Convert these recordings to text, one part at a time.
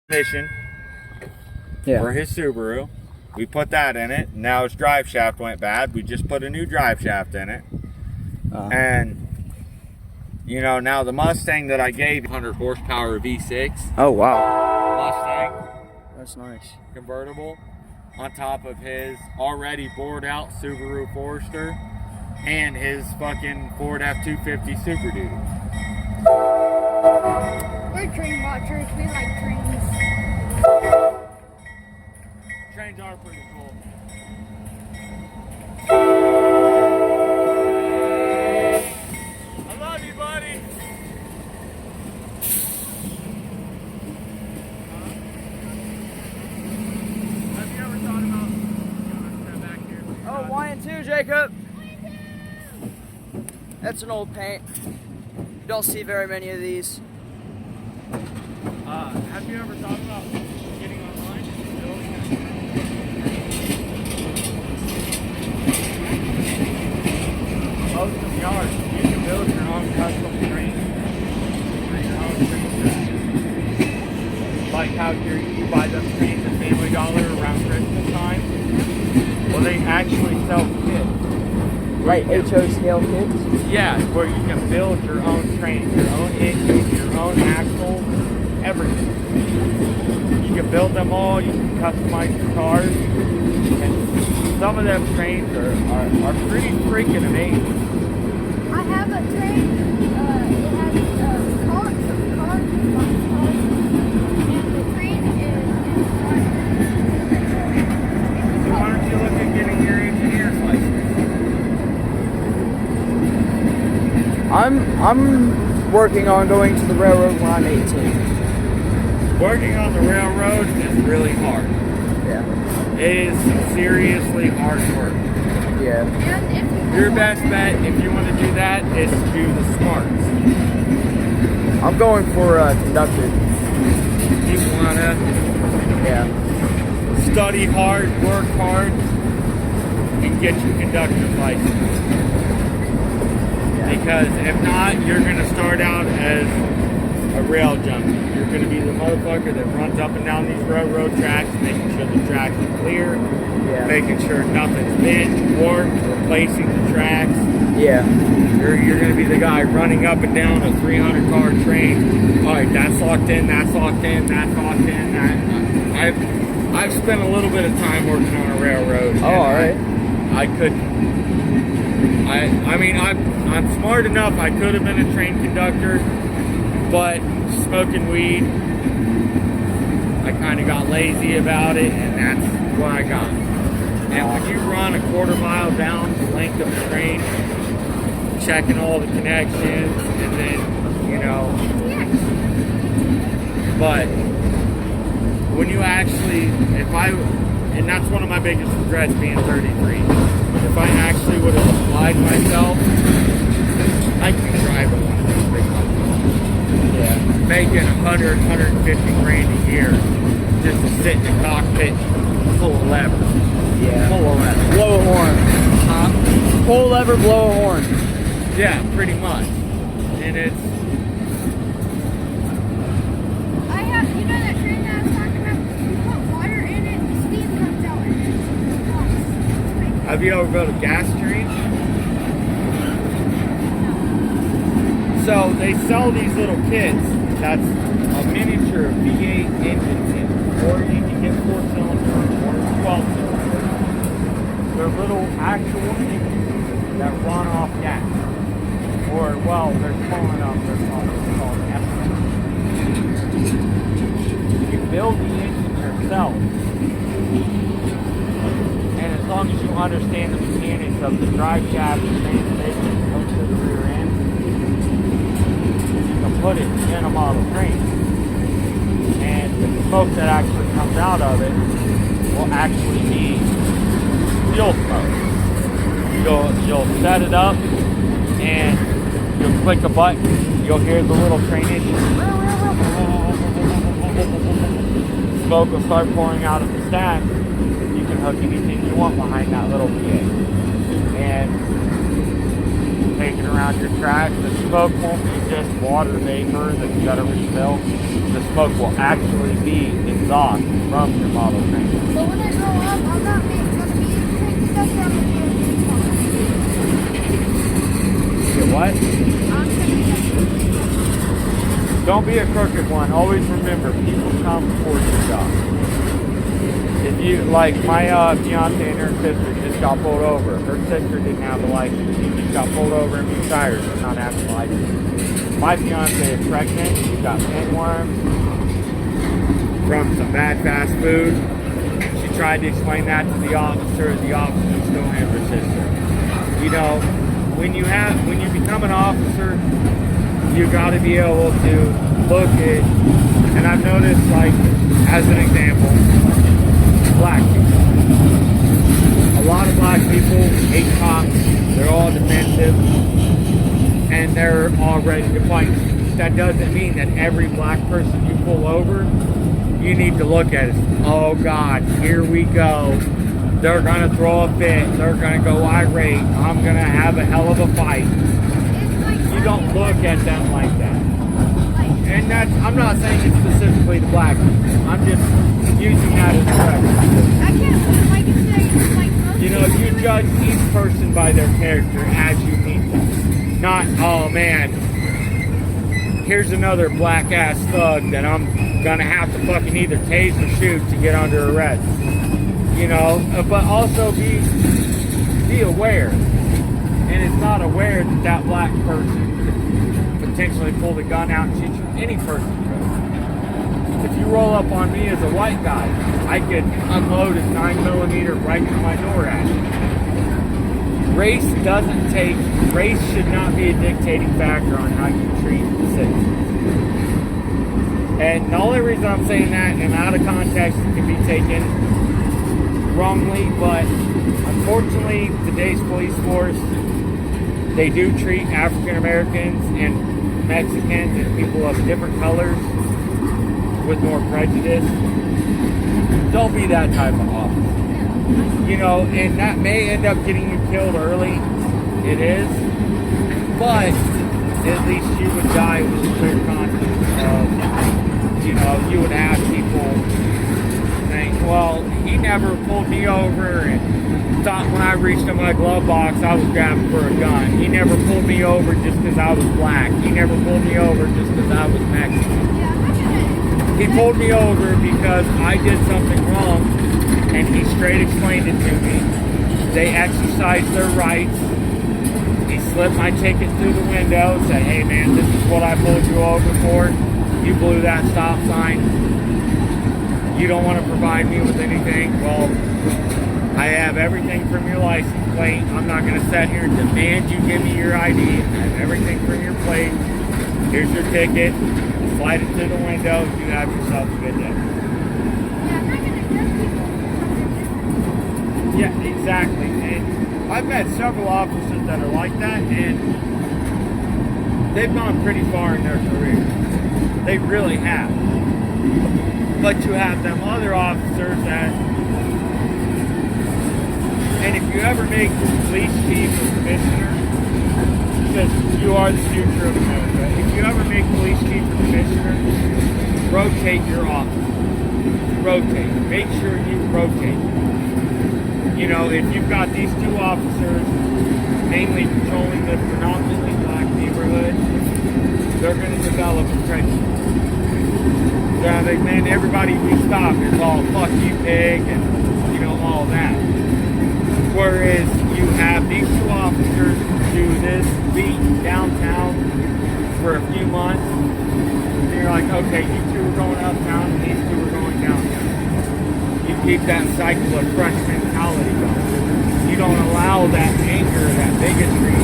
transmission for his Subaru. We put that in it. Now his drive shaft went bad. We just put a new drive shaft in it. And you know, now the Mustang that I gave 100 horsepower V6. Oh wow. Mustang. That's nice. Convertible on top of his already bored out Subaru Forester and his fucking Ford F-250 Super Duty. We're train watchers. We like trains. Trains are pretty cool. I love you, buddy. Have you ever thought about going back here? Oh, YN2, Jacob. That's an old paint. You don't see very many of these. Have you ever thought about getting online and building most of yards? You can build your own custom train for your own train track. Like how you buy those trains at Family Dollar around Christmas time. Well, they actually sell kits. Right, HO scale kits? Yeah, where you can build your own train, your own engine, your own axle, everything. You can build them all, you can customize your cars, and some of them trains are pretty freaking amazing. I have a train. It has cars, and the train is So why don't you look at getting your engineer's license? I'm working on going to the railroad when I'm 18. Working on the railroad is really hard. Yeah. It is some seriously hard work. Yeah. Your best bet, if you want to do that, is to do the smarts. I'm going for conductor. You want to study hard, work hard, and get your conductor's license. Because if not, you're going to start out as a rail junkie. You're going to be the motherfucker that runs up and down these railroad tracks, making sure the tracks are clear, making sure nothing's bent, warped, replacing the tracks. Yeah. You're going to be the guy running up and down a 300 car train. All right, that's locked in, that's locked in, that's locked in. I've spent a little bit of time working on a railroad. Oh, all right. I couldn't. I mean, I'm smart enough. I could have been a train conductor, but smoking weed, I kind of got lazy about it, and that's what I got. And when you run a quarter mile down the length of the train, checking all the connections, and then, you know, but when you actually, and that's one of my biggest regrets being 33. If I actually would have applied myself, I could drive one of those big ones. Yeah. Making 100, 150 grand a year just to sit in the cockpit, pull a lever. Yeah. Pull a lever. Blow a horn. Pull a lever, blow a horn. Yeah, pretty much. And it's... You know that train that I was talking about? You put water in it, the steam comes out, and it's Have you ever built a gas train? So they sell these little kits. That's a miniature V8 engine kit, or you can get 4-cylinder or 12-cylinder. They're little actual engines that run off gas, or well, they're small enough. They're called effluent. You build the engine yourself. And as long as you understand the mechanics of the drive shaft, the transmission, hook to the rear end, you can put it in a model train. And the smoke that actually comes out of it will actually be fuel smoke. You'll set it up and you'll click a button, you'll hear the little train engine. Smoke will start pouring out of the stack. You can hook anything you want behind that little V8. And taken around your track, the smoke won't be just water vapor that you gotta refill. The smoke will actually be exhaust from your model train. So when I grow up, I'm not going to be a big sucker. I'm going to be a big Get what? I'm going to be a big sucker. Don't be a crooked one. Always remember, people come before your job. If you, like my fiance and her sister just got pulled over. Her sister didn't have a license. She just got pulled over and be tires for not having a license. My fiance is pregnant. She's got pinworms from some bad fast food. She tried to explain that to the officer. The officer still had her sister. You know, when you become an officer, you got to be able to look at, and I've noticed, like, as an example, black people. A lot of black people hate cops. They're all defensive, and they're all ready to fight. That doesn't mean that every black person you pull over, you need to look at it. Oh God, here we go. They're gonna throw a fit. They're gonna go irate. I'm gonna have a hell of a fight. You don't look at them like that. And that's, I'm not saying it's specifically the black people. I'm just using that as a reference. I can't put like it's like You know, you judge each person by their character as you meet them. Not, oh man, here's another black ass thug that I'm gonna have to fucking either tase or shoot to get under arrest. You know, but also be aware. And it's not aware that that black person could potentially pull the gun out and shoot you. Any person could. If you roll up on me as a white guy, I could unload a 9mm right to my door at you. Race should not be a dictating factor on how you treat the citizens. And the only reason I'm saying that, and out of context, it can be taken wrongly, but unfortunately, today's police force, they do treat African Americans and Mexicans and people of different colors with more prejudice. Don't be that type of officer. You know, and that may end up getting you killed early. It is. But at least you would die with a clear conscience of, you know, you would have people think, well, he never pulled me over and thought when I reached in my glove box I was grabbing for a gun. He never pulled me over just because I was black. He never pulled me over just because I was Mexican. He pulled me over because I did something wrong, and he straight explained it to me. They exercised their rights. He slipped my ticket through the window, said, hey man, this is what I pulled you over for. You blew that stop sign. You don't want to provide me with anything. Well, I have everything from your license plate. I'm not going to sit here and demand you give me your ID. I have everything from your plate. Here's your ticket. Slide it through the window. You have yourself a good day. Yeah, exactly. And I've met several officers that are like that, and they've gone pretty far in their career. They really have. But you have them other officers that, and if you ever make the police chief or commissioner, because you are the future of America, if you ever make police chief or commissioner, rotate your office. Rotate. Make sure you rotate. You know, if you've got these two officers mainly patrolling this predominantly black neighborhood, they're going to develop a prejudice. They're like, man, everybody we stop is all fuck you pig and, you know, all that. Whereas you have these two officers do this beat downtown for a few months, and you're like, okay, you two are going uptown and these two are going downtown. You keep that cycle of crunch mentality going. You don't allow that anger, that bigotry.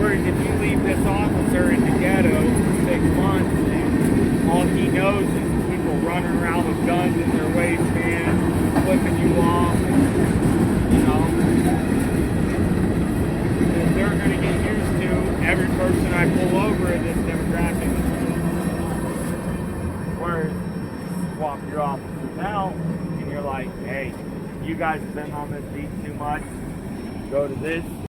Whereas if you leave this officer in the ghetto for 6 months and all he knows is people running around with guns in their waistband, flipping you off, you know, they're going to get used to your officers out and you're like, hey, you guys have been on this beat too much, go to this